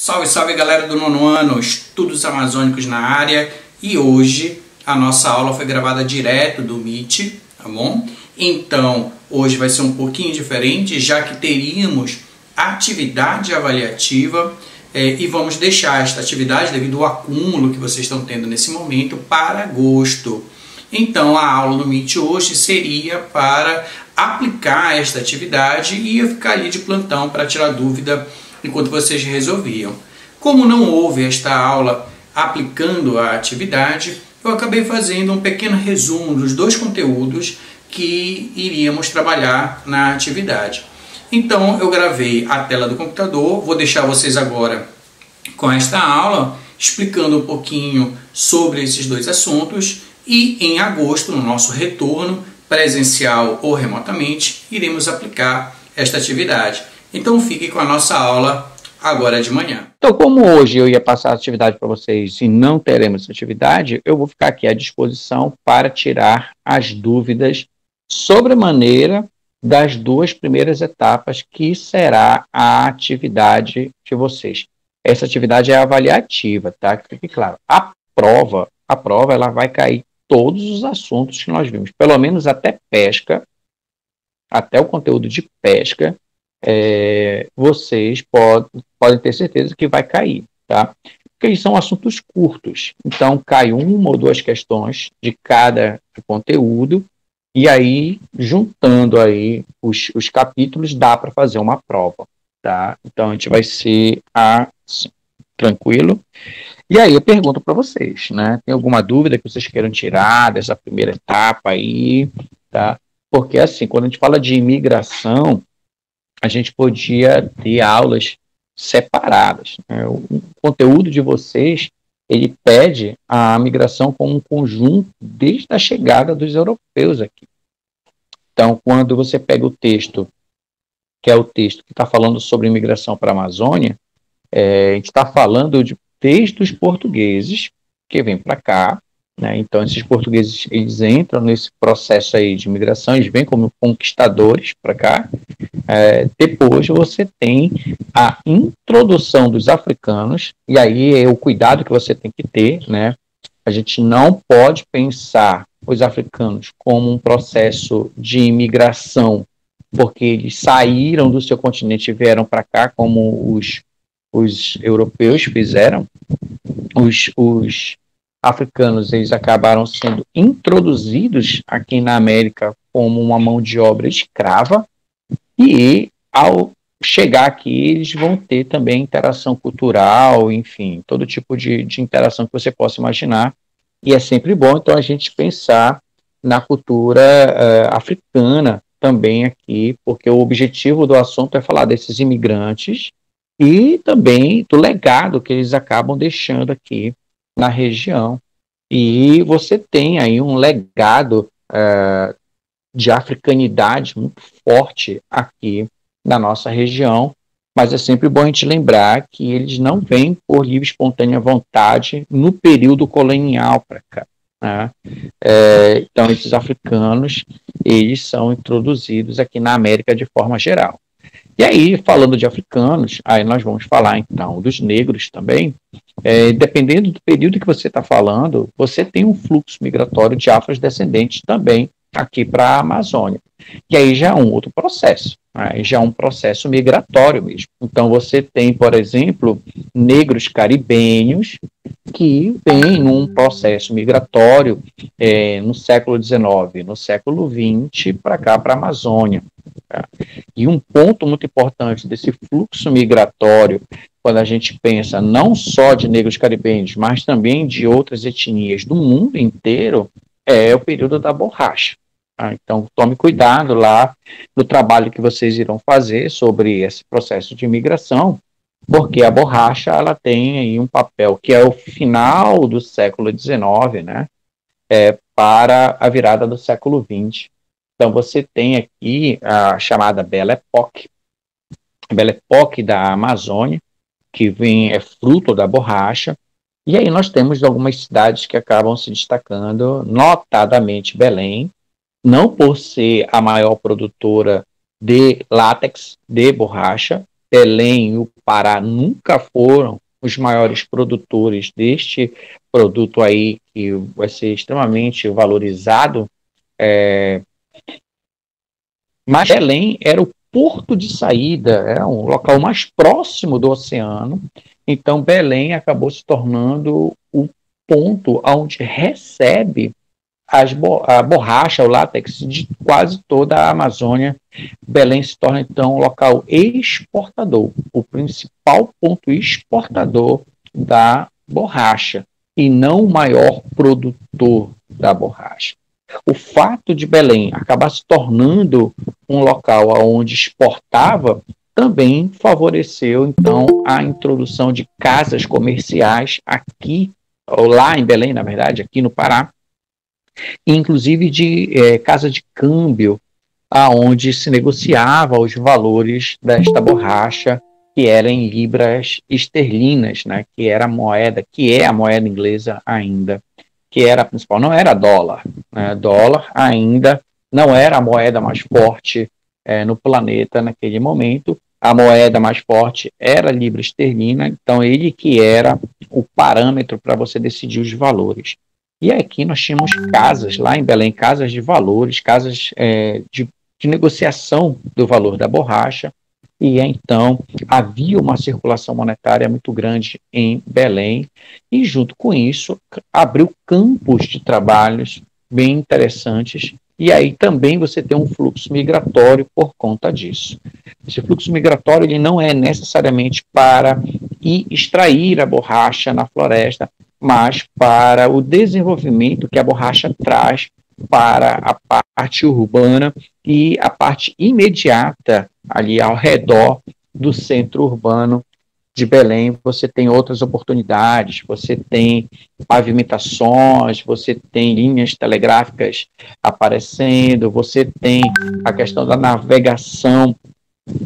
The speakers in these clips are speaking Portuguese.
Salve, salve galera do nono ano, estudos amazônicos na área. E hoje a nossa aula foi gravada direto do Meet, tá bom? Então, hoje vai ser um pouquinho diferente, já que teríamos atividade avaliativa e vamos deixar esta atividade, devido ao acúmulo que vocês estão tendo nesse momento, para agosto. Então, a aula do Meet hoje seria para aplicar esta atividade e eu ficar ali de plantão para tirar dúvida enquanto vocês resolviam. Como não houve esta aula aplicando a atividade, eu acabei fazendo um pequeno resumo dos dois conteúdos que iríamos trabalhar na atividade. Então, eu gravei a tela do computador, vou deixar vocês agora com esta aula, explicando um pouquinho sobre esses dois assuntos e em agosto, no nosso retorno, presencial ou remotamente, iremos aplicar esta atividade. Então fique com a nossa aula agora de manhã. Então, como hoje eu ia passar a atividade para vocês e não teremos essa atividade, eu vou ficar aqui à disposição para tirar as dúvidas sobre a maneira das duas primeiras etapas, que será a atividade de vocês. Essa atividade é avaliativa, tá? Que fique claro. A prova ela vai cair todos os assuntos que nós vimos, pelo menos até pesca, até o conteúdo de pesca, vocês podem ter certeza que vai cair, tá? Porque eles são assuntos curtos, então cai uma ou duas questões de cada conteúdo, e aí, juntando aí os capítulos, dá para fazer uma prova, tá? Então, a gente vai ser assim, tranquilo. E aí eu pergunto para vocês, né? Tem alguma dúvida que vocês queiram tirar dessa primeira etapa aí, tá? Porque assim, quando a gente fala de imigração, a gente podia ter aulas separadas, né? O conteúdo de vocês, ele pede a migração como um conjunto desde a chegada dos europeus aqui. Então, quando você pega o texto, que é o texto que está falando sobre imigração para a Amazônia, a gente está falando desde os portugueses que vêm para cá, né? Então, esses portugueses, eles entram nesse processo aí de imigração, eles vêm como conquistadores para cá. Depois você tem a introdução dos africanos, e aí é o cuidado que você tem que ter, né? A gente não pode pensar os africanos como um processo de imigração, porque eles saíram do seu continente e vieram para cá, como os europeus fizeram. Os africanos, eles acabaram sendo introduzidos aqui na América como uma mão de obra escrava, e ao chegar aqui eles vão ter também interação cultural, enfim, todo tipo de interação que você possa imaginar, e é sempre bom então a gente pensar na cultura africana também aqui, porque o objetivo do assunto é falar desses imigrantes e também do legado que eles acabam deixando aqui na região. E você tem aí um legado de africanidade muito forte aqui na nossa região, mas é sempre bom a gente lembrar que eles não vêm por livre e espontânea vontade no período colonial para cá, né? Então, esses africanos, eles são introduzidos aqui na América de forma geral. E aí, falando de africanos, aí nós vamos falar, então, dos negros também. Dependendo do período que você está falando, você tem um fluxo migratório de afrodescendentes também aqui para a Amazônia. E aí já é um outro processo, aí já é um processo migratório mesmo. Então, você tem, por exemplo, negros caribenhos que vêm num processo migratório no século XIX, no século XX, para cá, para a Amazônia. Tá? E um ponto muito importante desse fluxo migratório, quando a gente pensa não só de negros caribenhos, mas também de outras etnias do mundo inteiro, é o período da borracha. Tá? Então, tome cuidado lá no trabalho que vocês irão fazer sobre esse processo de imigração, porque a borracha ela tem aí um papel que é o final do século XIX, né? Para a virada do século XX. Então, você tem aqui a chamada Belle Époque da Amazônia, que é fruto da borracha, e aí nós temos algumas cidades que acabam se destacando, notadamente Belém, não por ser a maior produtora de látex, de borracha, Belém e o Pará nunca foram os maiores produtores deste produto aí, que vai ser extremamente valorizado, mas Belém era o porto de saída, era um local mais próximo do oceano, então Belém acabou se tornando o ponto onde recebe a borracha, o látex de quase toda a Amazônia. Belém se torna, então, um local exportador, o principal ponto exportador da borracha, e não o maior produtor da borracha. O fato de Belém acabar se tornando um local onde exportava também favoreceu, então, a introdução de casas comerciais aqui, ou lá em Belém, na verdade, aqui no Pará, inclusive de casa de câmbio, aonde se negociava os valores desta borracha, que era em libras esterlinas, né, que era a moeda, que é a moeda inglesa ainda, que era a principal, não era dólar, né, dólar ainda não era a moeda mais forte no planeta naquele momento, a moeda mais forte era a libra esterlina, então ele que era o parâmetro para você decidir os valores. E aqui nós tínhamos casas, lá em Belém, casas de valores, casas de negociação do valor da borracha, e então havia uma circulação monetária muito grande em Belém, e junto com isso abriu campos de trabalhos bem interessantes, e aí também você tem um fluxo migratório por conta disso. Esse fluxo migratório ele não é necessariamente para ir extrair a borracha na floresta, mas para o desenvolvimento que a borracha traz para a parte urbana e a parte imediata ali ao redor do centro urbano de Belém. Você tem outras oportunidades, você tem pavimentações, você tem linhas telegráficas aparecendo, você tem a questão da navegação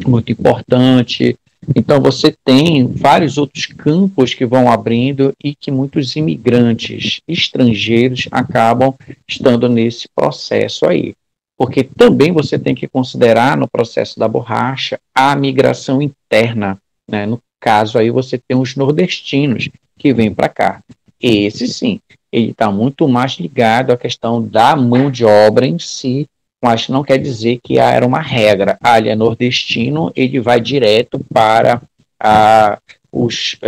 muito importante. Então você tem vários outros campos que vão abrindo e que muitos imigrantes estrangeiros acabam estando nesse processo aí. Porque também você tem que considerar no processo da borracha a migração interna, né? No caso aí você tem os nordestinos que vêm para cá. Esse sim, ele está muito mais ligado à questão da mão de obra em si, mas não quer dizer que era uma regra. Ele é nordestino, ele vai direto para os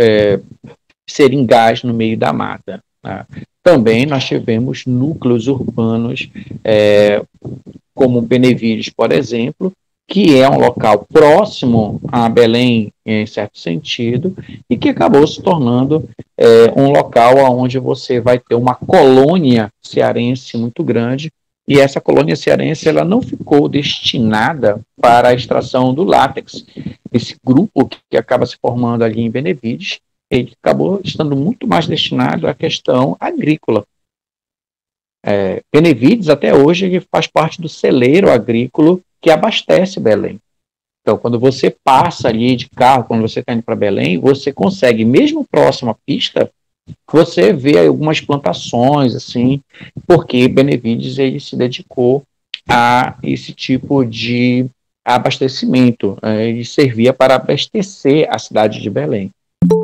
seringais no meio da mata. Né? Também nós tivemos núcleos urbanos, como Benevides, por exemplo, que é um local próximo a Belém, em certo sentido, e que acabou se tornando um local onde você vai ter uma colônia cearense muito grande. E essa colônia cearense ela não ficou destinada para a extração do látex. Esse grupo que acaba se formando ali em Benevides, ele acabou estando muito mais destinado à questão agrícola. Benevides, até hoje, ele faz parte do celeiro agrícola que abastece Belém. Então, quando você passa ali de carro, quando você está indo para Belém, você consegue, mesmo próximo à pista, você vê algumas plantações, assim, porque Benevides ele se dedicou a esse tipo de abastecimento, ele servia para abastecer a cidade de Belém.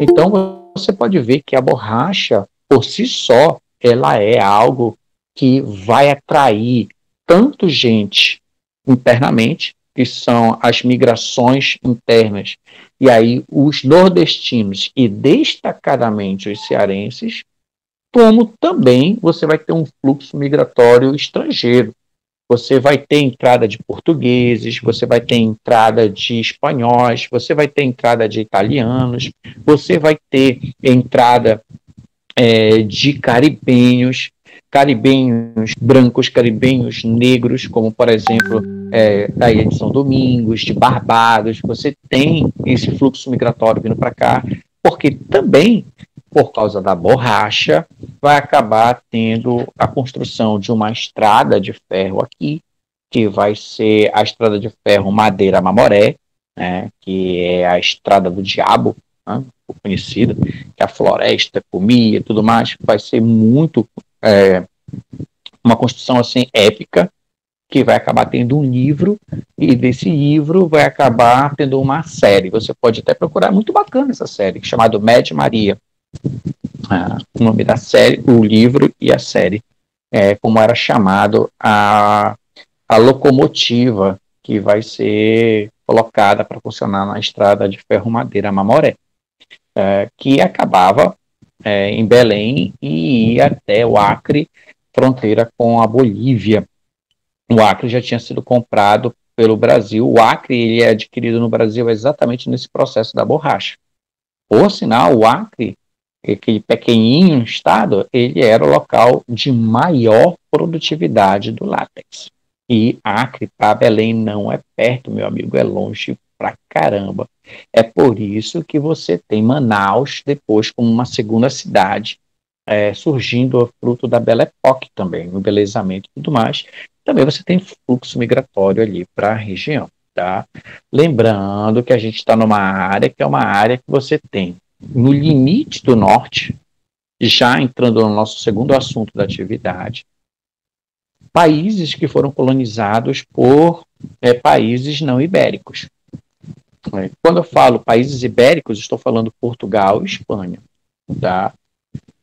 Então, você pode ver que a borracha, por si só, ela é algo que vai atrair tanto gente internamente, que são as migrações internas, e aí os nordestinos e destacadamente os cearenses, como também você vai ter um fluxo migratório estrangeiro. Você vai ter entrada de portugueses, você vai ter entrada de espanhóis, você vai ter entrada de italianos, você vai ter entrada de caribenhos brancos, caribenhos negros, como por exemplo da Ilha de São Domingos, de Barbados. Você tem esse fluxo migratório vindo para cá, porque também, por causa da borracha, vai acabar tendo a construção de uma estrada de ferro aqui, que vai ser a estrada de ferro Madeira-Mamoré, né, que é a estrada do diabo, né, conhecida, que a floresta comia e tudo mais. Vai ser muito uma construção assim épica, que vai acabar tendo um livro, e desse livro vai acabar tendo uma série. Você pode até procurar, muito bacana essa série, chamada Mad Maria. O nome da série, o livro e a série, como era chamado a locomotiva que vai ser colocada para funcionar na estrada de ferro Madeira Mamoré, que acabava em Belém e ia até o Acre, fronteira com a Bolívia. O Acre já tinha sido comprado pelo Brasil. O Acre ele é adquirido no Brasil exatamente nesse processo da borracha. Por sinal, o Acre, aquele pequenininho estado, ele era o local de maior produtividade do látex. E Acre para Belém não é perto, meu amigo, é longe pra caramba. É por isso que você tem Manaus depois como uma segunda cidade, surgindo fruto da Belle Époque também, no embelezamento e tudo mais. Também você tem fluxo migratório ali para a região, tá? Lembrando que a gente está numa área que é uma área que você tem no limite do norte, já entrando no nosso segundo assunto da atividade, países que foram colonizados por países não ibéricos. Quando eu falo países ibéricos, estou falando Portugal e Espanha, tá?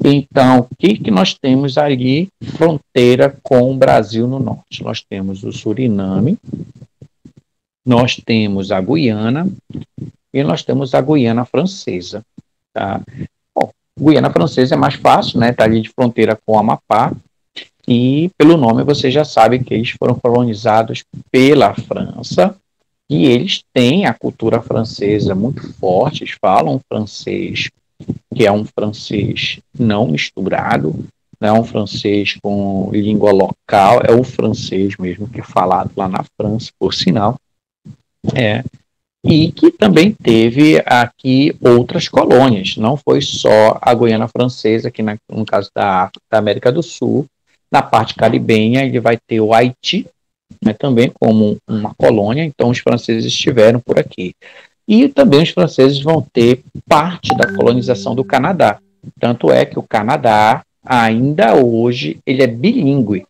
Então, o que nós temos ali, fronteira com o Brasil no norte? Nós temos o Suriname, nós temos a Guiana e nós temos a Guiana Francesa. Tá? Bom, Guiana Francesa é mais fácil, né? Está ali de fronteira com o Amapá, e pelo nome você já sabe que eles foram colonizados pela França, e eles têm a cultura francesa muito forte, eles falam francês, que é um francês não misturado, não é um francês com língua local, é o francês mesmo que é falado lá na França, por sinal, e que também teve aqui outras colônias, não foi só a Guiana Francesa, que no caso da América do Sul, na parte caribenha ele vai ter o Haiti, né, também como uma colônia, então os franceses estiveram por aqui. E também os franceses vão ter parte da colonização do Canadá. Tanto é que o Canadá, ainda hoje, ele é bilíngue.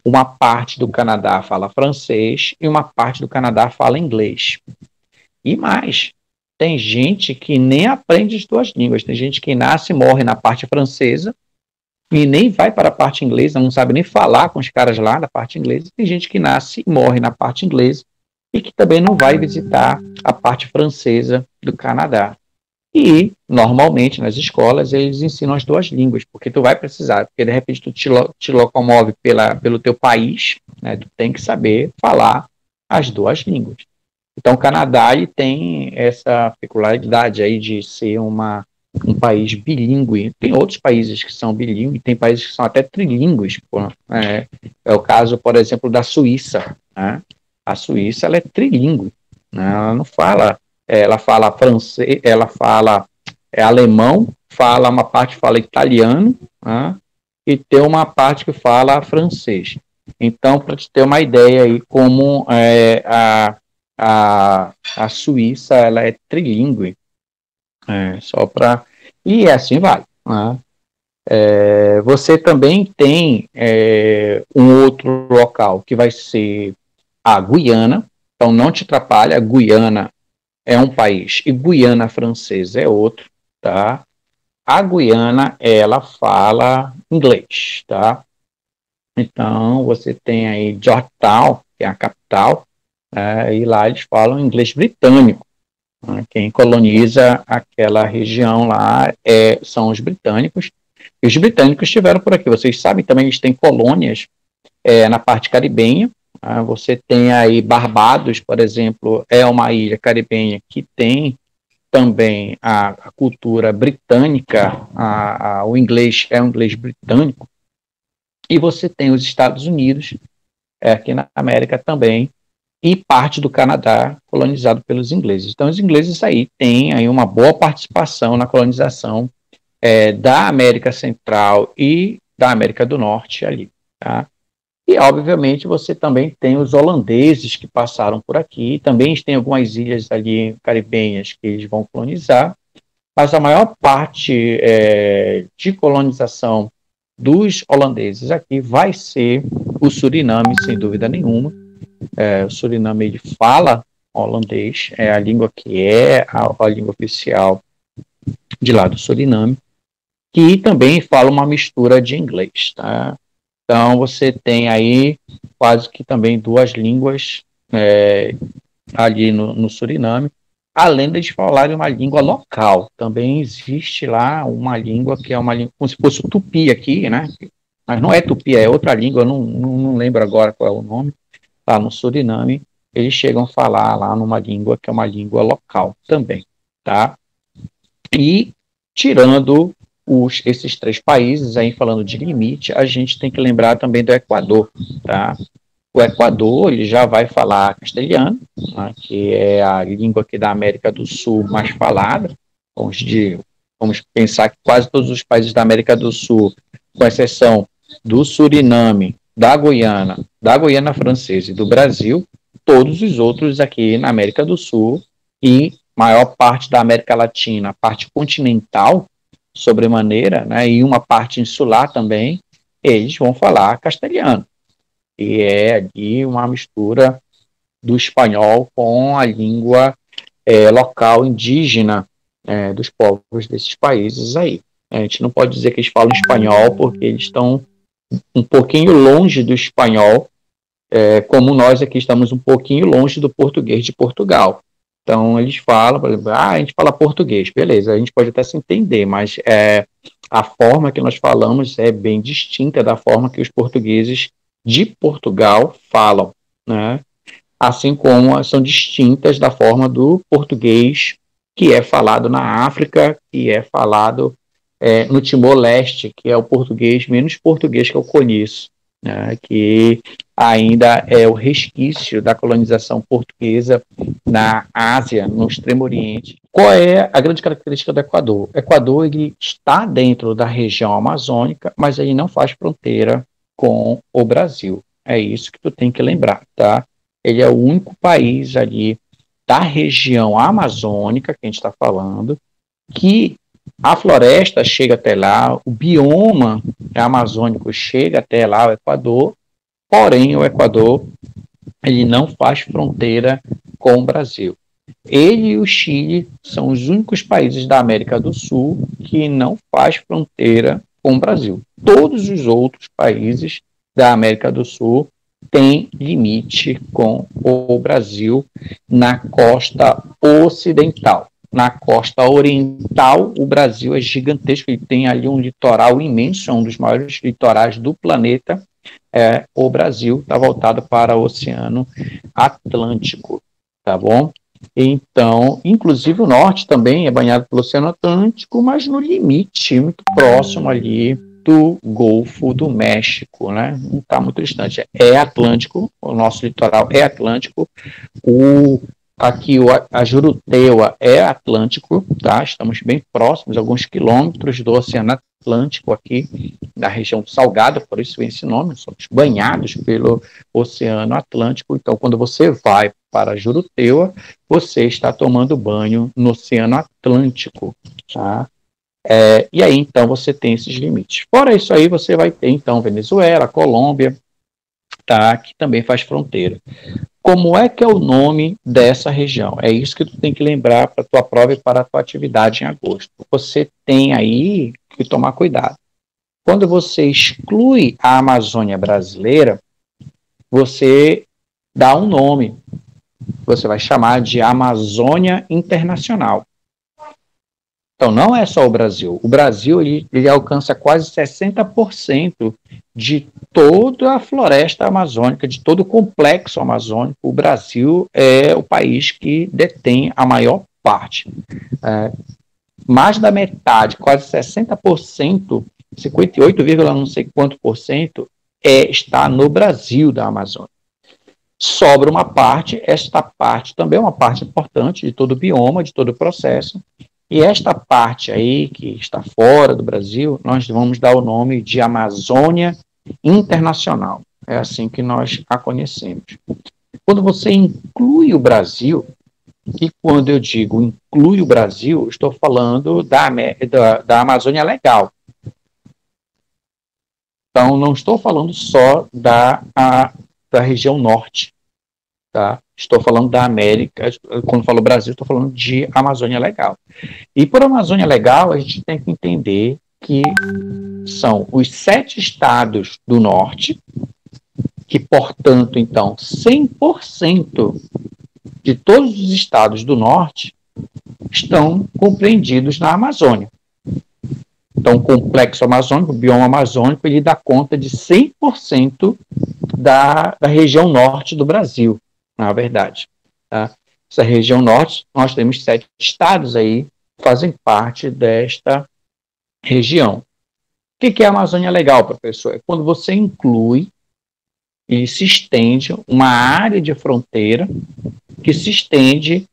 Uma parte do Canadá fala francês e uma parte do Canadá fala inglês. E mais, tem gente que nem aprende as duas línguas. Tem gente que nasce e morre na parte francesa e nem vai para a parte inglesa, não sabe nem falar com os caras lá da parte inglesa. Tem gente que nasce e morre na parte inglesa e que também não vai visitar a parte francesa do Canadá. E, normalmente, nas escolas, eles ensinam as duas línguas, porque tu vai precisar, porque de repente tu te locomove pelo teu país, né, tu tem que saber falar as duas línguas. Então, o Canadá ele tem essa peculiaridade aí de ser um país bilíngue. Tem outros países que são bilíngues, tem países que são até trilíngues. É o caso, por exemplo, da Suíça, né? A Suíça ela é trilíngue, né? Ela não fala, ela fala francês, ela fala alemão, uma parte fala italiano, né? E tem uma parte que fala francês. Então, para te ter uma ideia aí como a Suíça ela é trilíngue, e assim vai, né? Você também tem um outro local que vai ser a Guiana. Então não te atrapalha, a Guiana é um país e Guiana Francesa é outro, tá? A Guiana, ela fala inglês, tá? Então você tem aí Georgetown, que é a capital, e lá eles falam inglês britânico. Né? Quem coloniza aquela região lá são os britânicos. E os britânicos estiveram por aqui. Vocês sabem também, eles têm colônias na parte caribenha. Você tem aí Barbados, por exemplo, é uma ilha caribenha que tem também a cultura britânica, o inglês é um inglês britânico. E você tem os Estados Unidos, aqui na América também, e parte do Canadá colonizado pelos ingleses. Então, os ingleses aí têm aí uma boa participação na colonização da América Central e da América do Norte ali, tá? E, obviamente, você também tem os holandeses que passaram por aqui, também tem algumas ilhas ali caribenhas que eles vão colonizar, mas a maior parte de colonização dos holandeses aqui vai ser O Suriname, sem dúvida nenhuma. O Suriname ele fala holandês, é a língua que é a língua oficial de lá do Suriname, que também fala uma mistura de inglês, tá? Então você tem aí quase que também duas línguas ali no Suriname, além de falarem uma língua local. Também existe lá uma língua que é uma língua como se fosse o tupi aqui, né? Mas não é tupi, é outra língua, eu não lembro agora qual é o nome. Lá no Suriname, eles chegam a falar lá numa língua que é uma língua local também, tá? E tirando esses três países, aí falando de limite, a gente tem que lembrar também do Equador, tá? O Equador, ele já vai falar castelhano, né, que é a língua aqui da América do Sul mais falada. Vamos pensar que quase todos os países da América do Sul, com exceção do Suriname, da Guiana Francesa e do Brasil, todos os outros aqui na América do Sul e maior parte da América Latina, a parte continental, sobremaneira, né, e uma parte insular também, eles vão falar castelhano. E é ali uma mistura do espanhol com a língua local indígena dos povos desses países aí. A gente não pode dizer que eles falam espanhol porque eles estão um pouquinho longe do espanhol, como nós aqui estamos um pouquinho longe do português de Portugal. Então, eles falam, por exemplo, a gente fala português, beleza, a gente pode até se entender, mas a forma que nós falamos é bem distinta da forma que os portugueses de Portugal falam, né? Assim como são distintas da forma do português que é falado na África, que é falado no Timor-Leste, que é o português menos português que eu conheço, né? Que ainda é o resquício da colonização portuguesa na Ásia, no Extremo Oriente. Qual é a grande característica do Equador? O Equador ele está dentro da região amazônica, mas ele não faz fronteira com o Brasil. É isso que tu tem que lembrar, tá? Ele é o único país ali da região amazônica, que a gente está falando, que a floresta chega até lá, o bioma amazônico chega até lá, o Equador, porém o Equador ele não faz fronteira com o Brasil. Ele e o Chile são os únicos países da América do Sul que não faz fronteira com o Brasil. Todos os outros países da América do Sul têm limite com o Brasil na costa ocidental. Na costa oriental, o Brasil é gigantesco, ele tem ali um litoral imenso, é um dos maiores litorais do planeta. O Brasil está voltado para o Oceano Atlântico, tá bom? Então, inclusive o norte também é banhado pelo Oceano Atlântico, mas no limite, muito próximo ali do Golfo do México, né? Não está muito distante. É Atlântico, o nosso litoral é Atlântico, aqui a Juruteua é Atlântico, tá? Estamos bem próximos, alguns quilômetros do Oceano Atlântico aqui, da região Salgada, por isso vem esse nome, somos banhados pelo Oceano Atlântico. Então, quando você vai para Juruteua, você está tomando banho no Oceano Atlântico, tá? E aí, então, você tem esses limites. Fora isso aí, você vai ter, então, Venezuela, Colômbia, tá? Que também faz fronteira. Como é que é o nome dessa região? É isso que tu tem que lembrar para a tua prova e para a tua atividade em agosto. Você tem aí que tomar cuidado. Quando você exclui a Amazônia brasileira, você dá um nome. Você vai chamar de Amazônia Internacional. Então, não é só o Brasil. O Brasil ele alcança quase 60% de toda a floresta amazônica, de todo o complexo amazônico. O Brasil é o país que detém a maior parte. Mais da metade, quase 60%, 58, não sei quanto por cento, está no Brasil da Amazônia. Sobra uma parte, esta parte também é uma parte importante de todo o bioma, de todo o processo. E esta parte aí, que está fora do Brasil, nós vamos dar o nome de Amazônia Internacional. É assim que nós a conhecemos. Quando você inclui o Brasil, e quando eu digo inclui o Brasil, estou falando da Amazônia legal. Então, não estou falando só da região norte, tá? Estou falando da América, quando falo Brasil, estou falando de Amazônia Legal. E por Amazônia Legal, a gente tem que entender que são os 7 estados do norte, que, portanto, então, 100% de todos os estados do norte estão compreendidos na Amazônia. Então, o complexo amazônico, o bioma amazônico, ele dá conta de 100% da região norte do Brasil, na verdade. Tá? Essa região norte, nós temos 7 estados aí que fazem parte desta região. O que é a Amazônia Legal, professor? É quando você inclui e se estende uma área de fronteira que se estende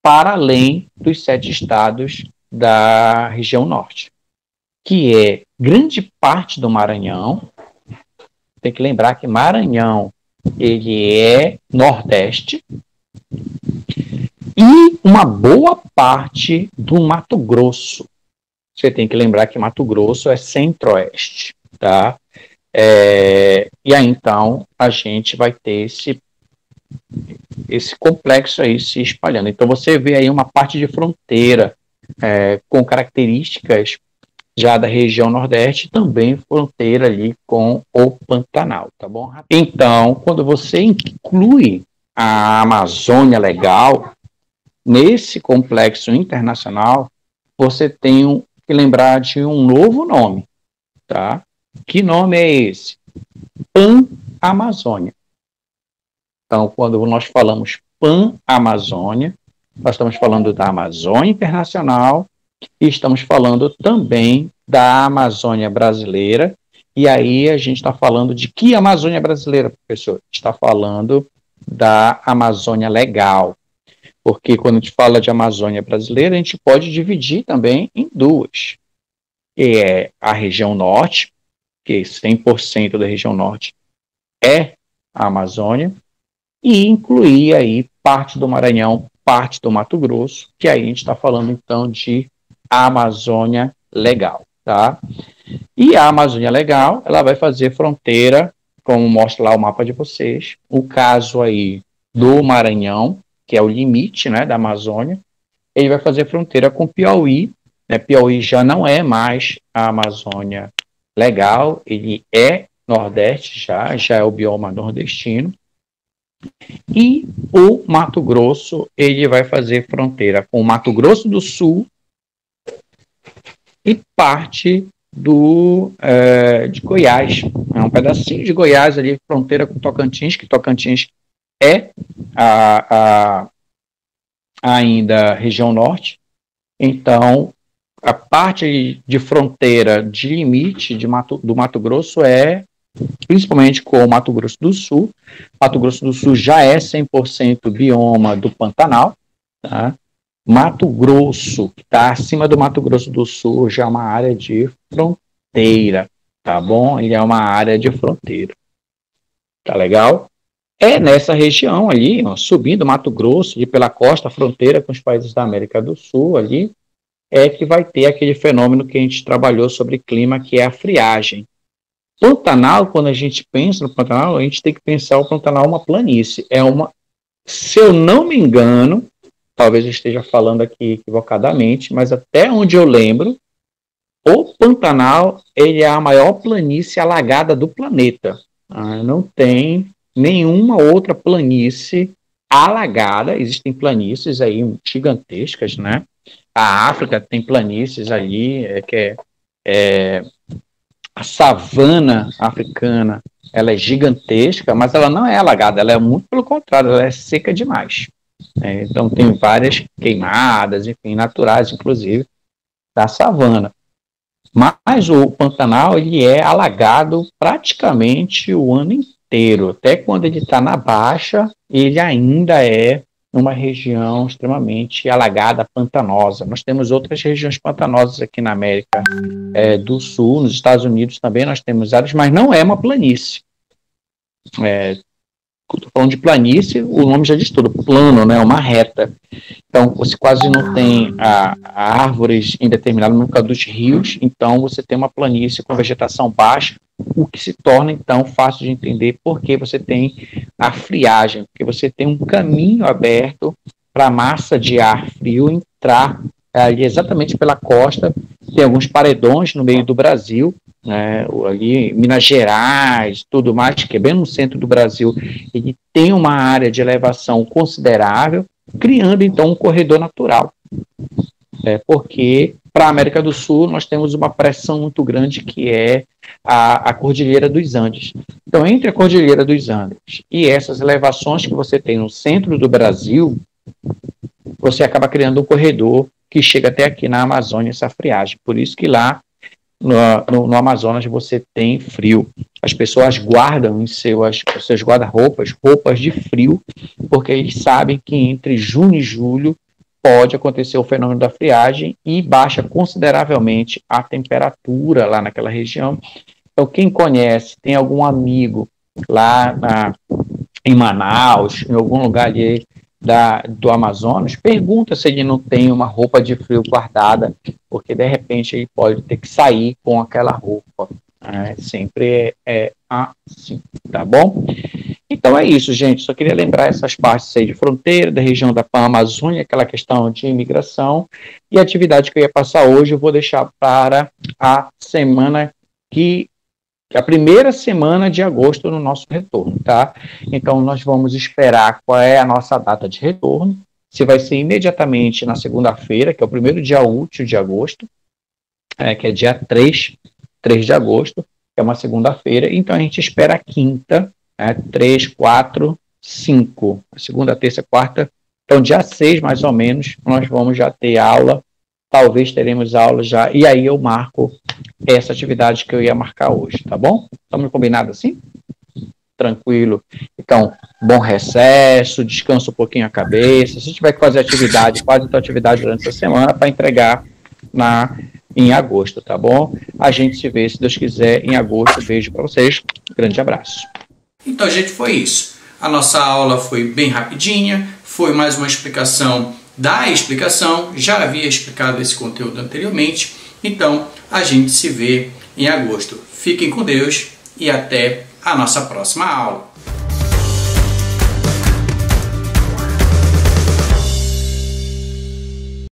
para além dos 7 estados da região norte, que é grande parte do Maranhão. Tem que lembrar que Maranhão, ele é nordeste, e uma boa parte do Mato Grosso. Você tem que lembrar que Mato Grosso é centro-oeste, tá? E aí, então, a gente vai ter esse complexo aí se espalhando. Então, você vê aí uma parte de fronteira com características já da região nordeste, também fronteira ali com o Pantanal, tá bom? Então, quando você inclui a Amazônia Legal nesse complexo internacional, você tem que lembrar de um novo nome, tá? Que nome é esse? Pan-Amazônia. Então, quando nós falamos Pan-Amazônia, nós estamos falando da Amazônia Internacional e estamos falando também da Amazônia Brasileira. E aí a gente está falando de que Amazônia Brasileira, professor? Está falando da Amazônia Legal. Porque quando a gente fala de Amazônia Brasileira, a gente pode dividir também em duas. Que é a região norte, que 100% da região norte é a Amazônia, e incluir aí parte do Maranhão, parte do Mato Grosso, que aí a gente está falando então de Amazônia Legal, tá? E a Amazônia Legal, ela vai fazer fronteira, como mostra lá o mapa de vocês, o caso aí do Maranhão, que é o limite, né, da Amazônia, ele vai fazer fronteira com Piauí, né? Piauí já não é mais a Amazônia Legal, ele é Nordeste já é o bioma nordestino. E o Mato Grosso, ele vai fazer fronteira com o Mato Grosso do Sul e parte de Goiás. É um pedacinho de Goiás ali, fronteira com Tocantins, que Tocantins é ainda região norte. Então, a parte de fronteira de limite do Mato Grosso é principalmente com o Mato Grosso do Sul. Mato Grosso do Sul já é 100% bioma do Pantanal, tá? Mato Grosso, que está acima do Mato Grosso do Sul, já é uma área de fronteira, tá bom? Ele é uma área de fronteira. Tá legal? É nessa região ali, ó, subindo Mato Grosso, ali pela costa, fronteira com os países da América do Sul, ali, é que vai ter aquele fenômeno que a gente trabalhou sobre clima, que é a friagem. Pantanal, quando a gente pensa no Pantanal, a gente tem que pensar o Pantanal uma planície. Se eu não me engano, talvez eu esteja falando aqui equivocadamente, mas até onde eu lembro, o Pantanal, ele é a maior planície alagada do planeta. Não tem nenhuma outra planície alagada. Existem planícies aí gigantescas, né? A África tem planícies ali, a savana africana, ela é gigantesca, mas ela não é alagada, ela é muito pelo contrário, ela é seca demais. Então tem várias queimadas, enfim, naturais, inclusive, da savana. Mas o Pantanal, ele é alagado praticamente o ano inteiro. Até quando ele está na baixa, ele ainda é uma região extremamente alagada, pantanosa. Nós temos outras regiões pantanosas aqui na América do Sul, nos Estados Unidos também nós temos áreas, mas não é uma planície. Estou falando de planície, o nome já diz tudo, plano, né, uma reta. Então, você quase não tem árvores em determinado momento dos rios, então você tem uma planície com vegetação baixa, o que se torna, então, fácil de entender porque você tem a friagem, porque você tem um caminho aberto para a massa de ar frio entrar ali exatamente pela costa. Tem alguns paredões no meio do Brasil, né, ali Minas Gerais, tudo mais, que é bem no centro do Brasil, ele tem uma área de elevação considerável, criando, então, um corredor natural. Porque para a América do Sul nós temos uma pressão muito grande que é a Cordilheira dos Andes. Então, entre a Cordilheira dos Andes e essas elevações que você tem no centro do Brasil, você acaba criando um corredor que chega até aqui na Amazônia, essa friagem. Por isso que lá no Amazonas você tem frio. As pessoas guardam em seus guarda-roupas roupas de frio, porque eles sabem que entre junho e julho pode acontecer o fenômeno da friagem e baixa consideravelmente a temperatura lá naquela região. Então, quem conhece, tem algum amigo lá em Manaus, em algum lugar ali do Amazonas, pergunta se ele não tem uma roupa de frio guardada, porque de repente ele pode ter que sair com aquela roupa. Sempre é assim, tá bom? Então é isso, gente. Só queria lembrar essas partes aí de fronteira, da região da Pan-Amazônia, aquela questão de imigração. E a atividade que eu ia passar hoje, eu vou deixar para a primeira semana de agosto no nosso retorno, tá? Então nós vamos esperar qual é a nossa data de retorno. Se vai ser imediatamente na segunda-feira, que é o primeiro dia útil de agosto, que é dia 3 de agosto, que é uma segunda-feira. Então a gente espera a quinta, 3, 4, 5, segunda, terça, quarta. Então, dia 6, mais ou menos, nós vamos já ter aula. Talvez teremos aula já. E aí eu marco essa atividade que eu ia marcar hoje, tá bom? Estamos combinados assim? Tranquilo. Então, bom recesso, descansa um pouquinho a cabeça. Se tiver que fazer atividade, faz a tua atividade durante essa semana para entregar em agosto, tá bom? A gente se vê, se Deus quiser, em agosto. Beijo para vocês. Grande abraço. Então, gente, foi isso. A nossa aula foi bem rapidinha, foi mais uma explicação da explicação. Já havia explicado esse conteúdo anteriormente. Então, a gente se vê em agosto. Fiquem com Deus e até a nossa próxima aula.